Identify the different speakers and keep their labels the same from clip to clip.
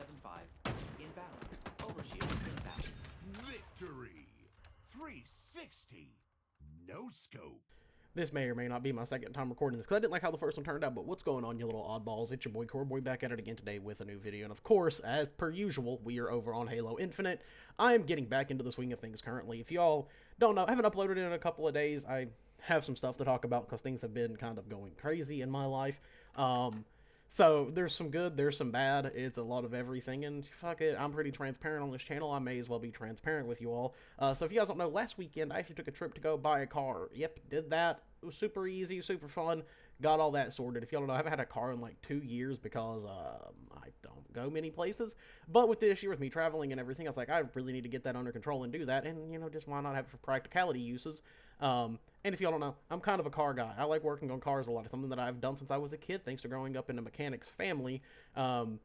Speaker 1: 7.5. Inbound. Overshield inbound.
Speaker 2: Victory! 360. No scope.
Speaker 3: This may or may not be my second time recording this, because I didn't like how the first one turned out, but what's going on, you little oddballs? It's your boy, Coreboy, back at it again today with a new video, and of course, as per usual, we are over on Halo Infinite. I am getting back into the swing of things currently. If y'all don't know, I haven't uploaded in a couple of days. I have some stuff to talk about, because things have been kind of going crazy in my life. So, there's some good, there's some bad, it's a lot of everything, and fuck it, I'm pretty transparent on this channel, I may as well be transparent with you all. So if you guys don't know, last weekend I actually took a trip to go buy a car. Yep, did that. It was super easy, super fun, got all that sorted. If y'all don't know, I haven't had a car in like 2 years because I don't go many places. But with this year, with me traveling and everything, I was like, I really need to get that under control and do that, and, you know, just why not have it for practicality uses. And if y'all don't know, I'm kind of a car guy. I like working on cars a lot. It's something that I've done since I was a kid, thanks to growing up in a mechanics family. I'm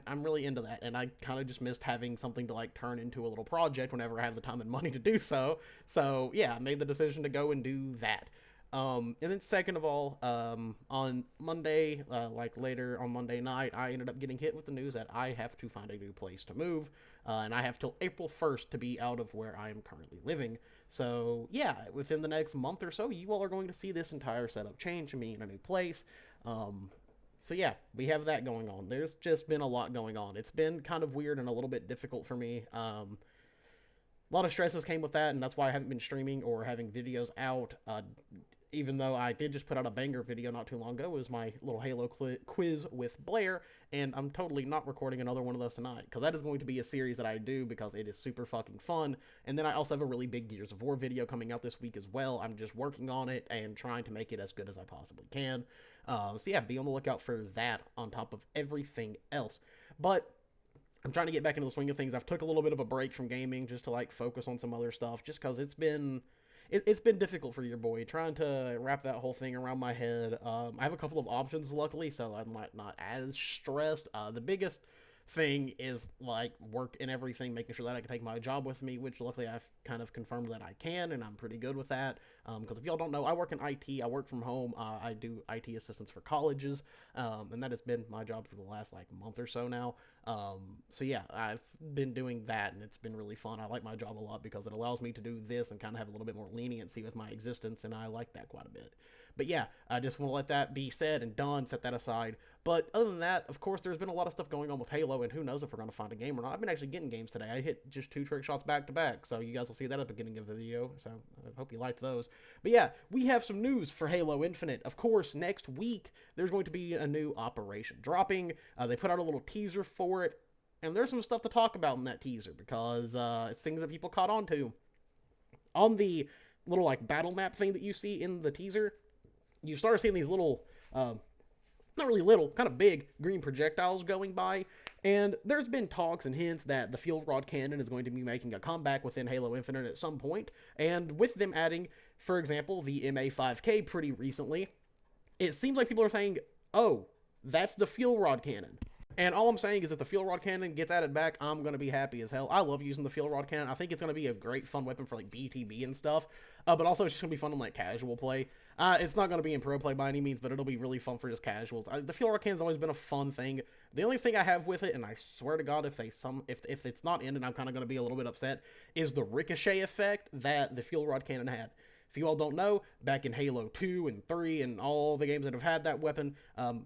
Speaker 3: really into that, and I kind of just missed having something to like turn into a little project whenever I have the time and money to do so. So yeah, I made the decision to go and do that. And then second of all, on Monday, like later on Monday night, I ended up getting hit with the news that I have to find a new place to move, and I have till April 1st to be out of where I am currently living. So yeah, within the next month or so, you all are going to see this entire setup change, me in a new place. So yeah, we have that going on. There's just been a lot going on. It's been kind of weird and a little bit difficult for me. A lot of stresses came with that, and that's why I haven't been streaming or having videos out. Even though I did just put out a banger video not too long ago, it was my little Halo quiz with Blair, and I'm totally not recording another one of those tonight, because that is going to be a series that I do because it is super fucking fun. And then I also have a really big Gears of War video coming out this week as well. I'm just working on it and trying to make it as good as I possibly can. So yeah, be on the lookout for that on top of everything else. But I'm trying to get back into the swing of things. I've took a little bit of a break from gaming just to like focus on some other stuff, just because it's been difficult for your boy trying to wrap that whole thing around my head. I have a couple of options, luckily, so I'm not as stressed. The biggest thing is like work and everything, making sure that I can take my job with me, which luckily I've kind of confirmed that I can, and I'm pretty good with that. Because if y'all don't know, I work in IT, I work from home, I do IT assistance for colleges, and that has been my job for the last like month or so now. So yeah, I've been doing that, and it's been really fun. I like my job a lot because it allows me to do this and kind of have a little bit more leniency with my existence, and I like that quite a bit. But yeah, I just want to let that be said and done, set that aside. But other than that, of course, there's been a lot of stuff going on with Halo, and who knows if we're going to find a game or not. I've been actually getting games today. I hit just 2 trick shots back to back, so you guys will see that at the beginning of the video, so I hope you liked those. But yeah, we have some news for Halo Infinite. Of course, next week, there's going to be a new operation dropping. They put out a little teaser for it, and there's some stuff to talk about in that teaser, because it's things that people caught on to. On the little like battle map thing that you see in the teaser, you start seeing these little, not really little, kind of big green projectiles going by, and there's been talks and hints that the field rod cannon is going to be making a comeback within Halo Infinite at some point, and with them adding, for example, the MA5K pretty recently, it seems like people are saying, oh, that's the field rod cannon. And all I'm saying is if the field rod cannon gets added back, I'm going to be happy as hell. I love using the field rod cannon. I think it's going to be a great fun weapon for like BTB and stuff. But also it's just going to be fun in like casual play. It's not going to be in pro play by any means, but it'll be really fun for just casuals. The field rod cannon's always been a fun thing. The only thing I have with it, and I swear to God, if it's not in, and I'm kind of going to be a little bit upset, is the ricochet effect that the field rod cannon had. If you all don't know, back in Halo 2 and 3 and all the games that have had that weapon,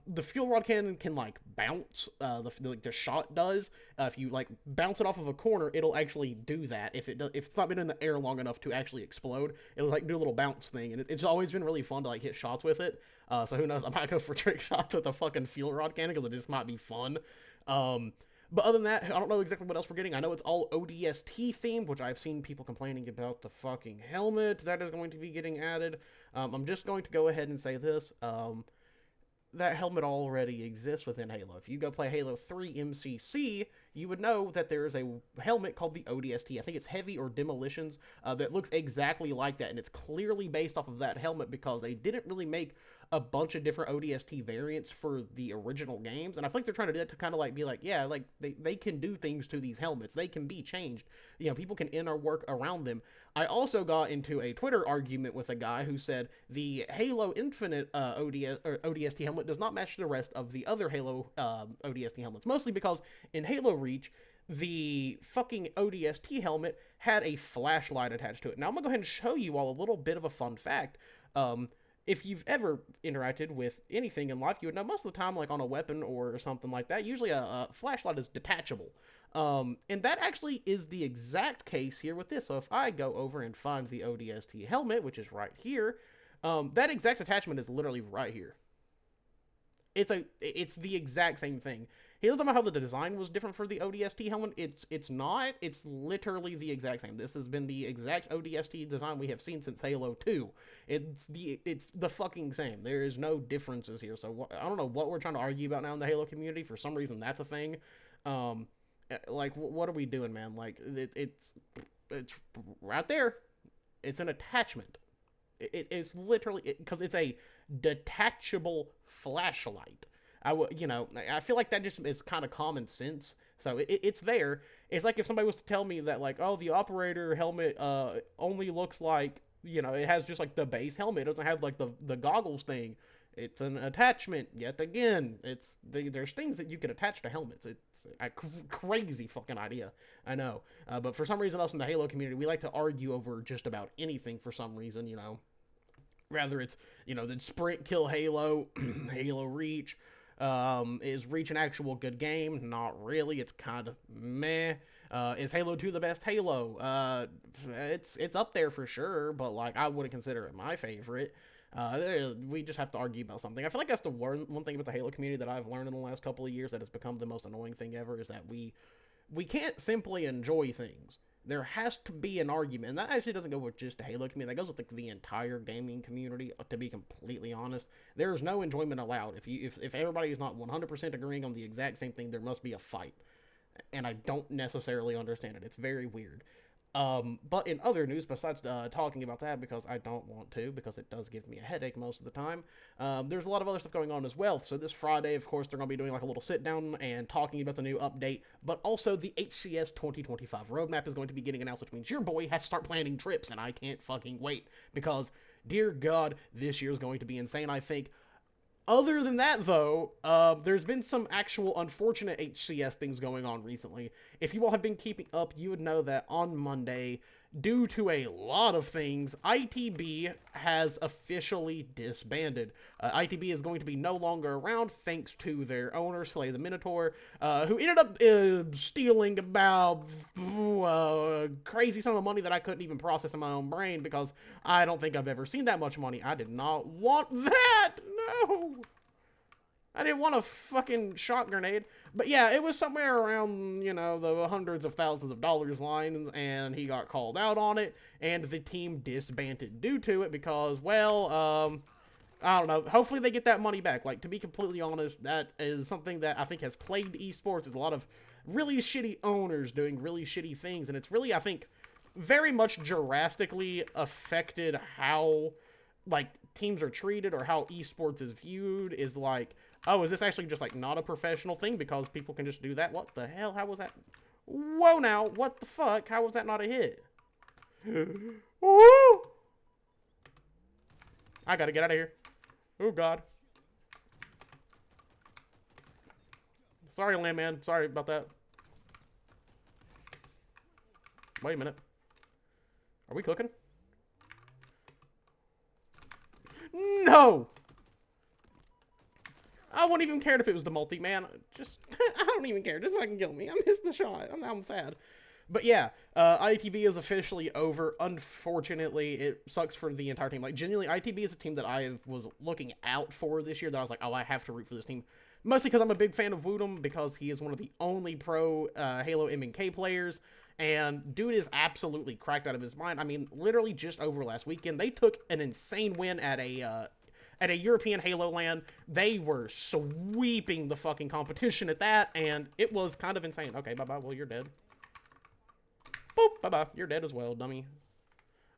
Speaker 3: the fuel rod cannon can, like, bounce. The shot does. If you, like, bounce it off of a corner, it'll actually do that. If it's not been in the air long enough to actually explode, it'll, like, do a little bounce thing. And it's always been really fun to, like, hit shots with it. So who knows, I might go for trick shots with a fucking fuel rod cannon, because it just might be fun. But other than that, I don't know exactly what else we're getting. I know it's all ODST themed, which I've seen people complaining about the fucking helmet that is going to be getting added. I'm just going to go ahead and say this. That helmet already exists within Halo. If you go play Halo 3 MCC, you would know that there is a helmet called the ODST. I think it's Heavy or Demolitions that looks exactly like that, and it's clearly based off of that helmet because they didn't really make a bunch of different ODST variants for the original games, and I feel like they're trying to do that to kind of like be like, yeah, like they can do things to these helmets. They can be changed. You know, people can enter work around them. I also got into a Twitter argument with a guy who said the Halo Infinite ODST helmet does not match the rest of the other Halo ODST helmets, mostly because in Halo Reach, the fucking ODST helmet had a flashlight attached to it. Now, I'm going to go ahead and show you all a little bit of a fun fact. If you've ever interacted with anything in life, you would know most of the time, like on a weapon or something like that, usually a flashlight is detachable. And that actually is the exact case here with this. So if I go over and find the ODST helmet, which is right here, that exact attachment is literally right here. It's the exact same thing. He doesn't know how the design was different for the ODST helmet. It's not. It's literally the exact same. This has been the exact ODST design we have seen since Halo 2. It's the fucking same. There is no differences here. So I don't know what we're trying to argue about now in the Halo community. For some reason, that's a thing. Like, what are we doing, man? Like, it's right there. It's an attachment. It's literally because it's a detachable flashlight. I feel like that just is kind of common sense. So it's there. It's like if somebody was to tell me that, like, oh, the operator helmet only looks like, it has just like the base helmet. It doesn't have like the goggles thing. It's an attachment. Yet again, there's things that you can attach to helmets. It's a crazy fucking idea. I know. But for some reason, us in the Halo community, we like to argue over just about anything for some reason, Rather it's, the Sprint kill Halo, Halo Reach. Is Reach an actual good game? Not really. It's kind of meh. Is Halo 2 the best Halo? It's up there for sure, but like I wouldn't consider it my favorite. We just have to argue about something. I feel like that's the one thing about the Halo community that I've learned in the last couple of years that has become the most annoying thing ever, is that we can't simply enjoy things. There has to be an argument, and that actually doesn't go with just the Halo community. That goes with the entire gaming community. To be completely honest, there is no enjoyment allowed. If everybody is not 100% agreeing on the exact same thing, there must be a fight, and I don't necessarily understand it. It's very weird. But in other news, besides talking about that, because I don't want to, because it does give me a headache most of the time, there's a lot of other stuff going on as well. So this Friday, of course, they're going to be doing like a little sit down and talking about the new update, but also the HCS 2025 roadmap is going to be getting announced, which means your boy has to start planning trips, and I can't fucking wait, because, dear God, this year is going to be insane, I think. Other than that, though, there's been some actual unfortunate HCS things going on recently. If you all have been keeping up, you would know that on Monday, due to a lot of things, ITB has officially disbanded. ITB is going to be no longer around thanks to their owner, Slay the Minotaur, who ended up stealing about crazy sum of money that I couldn't even process in my own brain, because I don't think I've ever seen that much money. I did not want that! No! I didn't want a fucking shot grenade. But yeah, it was somewhere around, the hundreds of thousands of dollars line, and he got called out on it, and the team disbanded due to it because, well, I don't know. Hopefully they get that money back. Like, to be completely honest, that is something that I think has plagued esports, is a lot of really shitty owners doing really shitty things, and it's really, I think, very much drastically affected how, like, teams are treated or how esports is viewed. Is like, oh, is this actually just like not a professional thing because people can just do that? What the hell? How was that? Whoa, now, what the fuck? How was that not a hit? Woo! I gotta get out of here. Oh God. Sorry, Landman. Sorry about that. Wait a minute. Are we cooking? No! I wouldn't even care if it was the multi, man. Just, I don't even care. Just fucking kill me. I missed the shot. I'm sad. But yeah, ITB is officially over. Unfortunately, it sucks for the entire team. Like, genuinely, ITB is a team that I was looking out for this year, that I was like, oh, I have to root for this team. Mostly because I'm a big fan of Woodham, because he is one of the only pro Halo MK players. And dude is absolutely cracked out of his mind. I mean, literally just over last weekend, they took an insane win at a European Halo LAN. They were sweeping the fucking competition at that, and it was kind of insane. Okay, bye-bye. Well, you're dead. Boop, bye-bye. You're dead as well, dummy.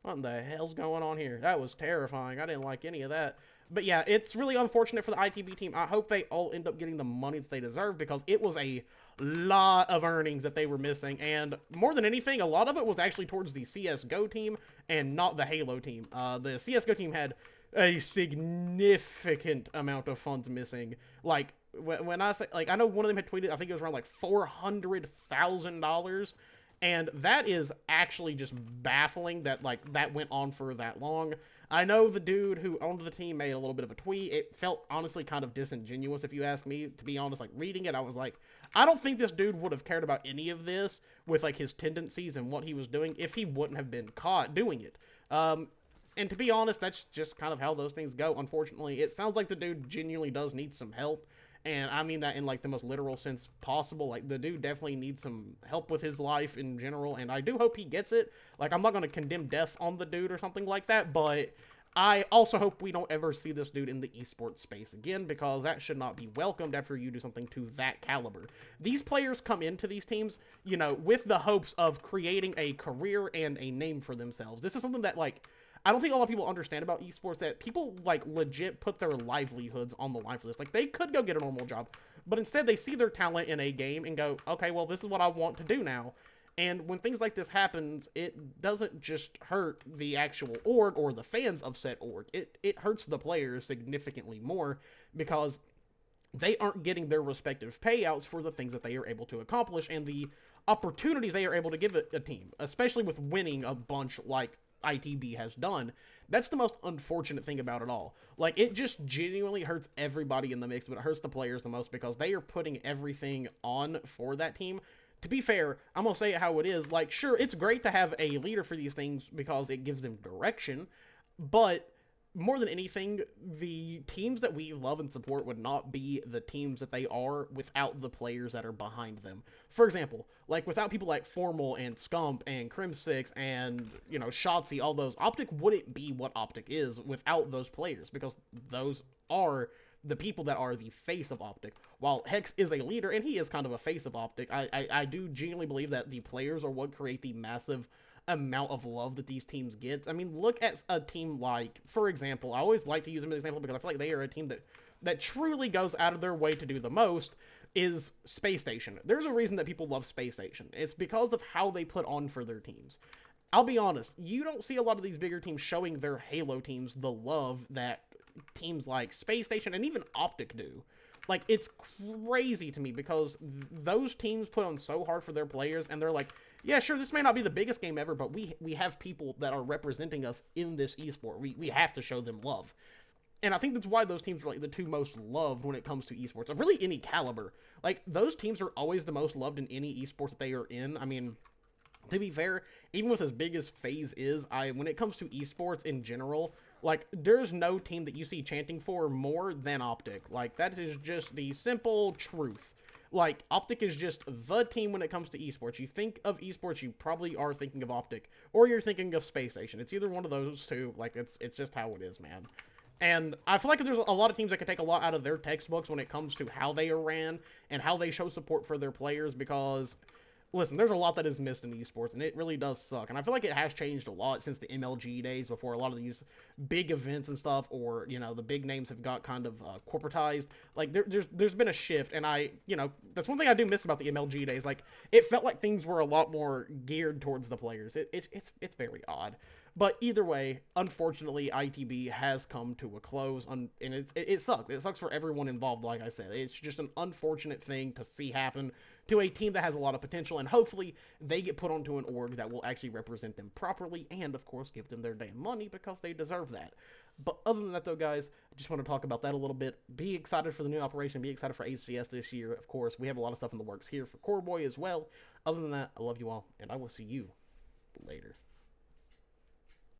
Speaker 3: What in the hell's going on here? That was terrifying. I didn't like any of that. But yeah, it's really unfortunate for the ITB team. I hope they all end up getting the money that they deserve, because it was a lot of earnings that they were missing. And more than anything, a lot of it was actually towards the CSGO team and not the Halo team. The CSGO team had a significant amount of funds missing. Like, when I say, like, I know one of them had tweeted, I think it was around like $400,000. And that is actually just baffling that, like, that went on for that long. I know the dude who owned the team made a little bit of a tweet. It felt, honestly, kind of disingenuous, if you ask me. To be honest, like, reading it, I was like, I don't think this dude would have cared about any of this with, like, his tendencies and what he was doing if he wouldn't have been caught doing it. And to be honest, that's just kind of how those things go, unfortunately. It sounds like the dude genuinely does need some help. And I mean that in, like, the most literal sense possible. Like, the dude definitely needs some help with his life in general, and I do hope he gets it. Like, I'm not going to condemn death on the dude or something like that, but I also hope we don't ever see this dude in the esports space again, because that should not be welcomed after you do something to that caliber. These players come into these teams, you know, with the hopes of creating a career and a name for themselves. This is something that, like, I don't think a lot of people understand about esports, that people, like, legit put their livelihoods on the line for this. Like, they could go get a normal job, but instead they see their talent in a game and go, okay, well, this is what I want to do now. And when things like this happens, it doesn't just hurt the actual org or the fans of said org. It hurts the players significantly more, because they aren't getting their respective payouts for the things that they are able to accomplish and the opportunities they are able to give a team, especially with winning a bunch like ITB has done. That's the most unfortunate thing about it all. Like, it just genuinely hurts everybody in the mix, but it hurts the players the most, because they are putting everything on for that team. To be fair, I'm gonna say it how it is. Like, sure, it's great to have a leader for these things because it gives them direction, but more than anything, the teams that we love and support would not be the teams that they are without the players that are behind them. For example, like, without people like Formal and Scump and Crim6 and, you know, Shotzi, all those, Optic wouldn't be what Optic is without those players, because those are the people that are the face of Optic. While Hex is a leader, and he is kind of a face of Optic, I do genuinely believe that the players are what create the massive amount of love that these teams get. I mean, look at a team like, for example, I always like to use them as an example because I feel like they are a team that truly goes out of their way to do the most, is Space Station. There's a reason that people love Space Station. It's because of how they put on for their teams. I'll be honest, you don't see a lot of these bigger teams showing their Halo teams the love that teams like Space Station and even Optic do. Like, it's crazy to me, because those teams put on so hard for their players, and they're like, yeah, sure, this may not be the biggest game ever, but we have people that are representing us in this esport. We have to show them love. And I think that's why those teams are, like, the two most loved when it comes to esports, of really any caliber. Like, those teams are always the most loved in any esports that they are in. I mean, to be fair, even with as big as FaZe is, when it comes to esports in general, like, there's no team that you see chanting for more than Optic. Like, that is just the simple truth. Like, Optic is just the team when it comes to esports. You think of esports, you probably are thinking of Optic, or you're thinking of Space Station. It's either one of those two. Like, it's just how it is, man. And I feel like there's a lot of teams that could take a lot out of their textbooks when it comes to how they are ran and how they show support for their players, because, listen, there's a lot that is missed in esports, and it really does suck. And I feel like it has changed a lot since the MLG days, before a lot of these big events and stuff, or, you know, the big names have got kind of corporatized. Like, there's been a shift, and you know, that's one thing I do miss about the MLG days. Like, it felt like things were a lot more geared towards the players. It's very odd. But either way, unfortunately, ITB has come to a close, and it sucks. It sucks for everyone involved, like I said. It's just an unfortunate thing to see happen to a team that has a lot of potential, and hopefully they get put onto an org that will actually represent them properly, and, of course, give them their damn money, because they deserve that. But other than that, though, guys, I just want to talk about that a little bit. Be excited for the new operation. Be excited for HCS this year. Of course, we have a lot of stuff in the works here for Core Boy as well. Other than that, I love you all, and I will see you later.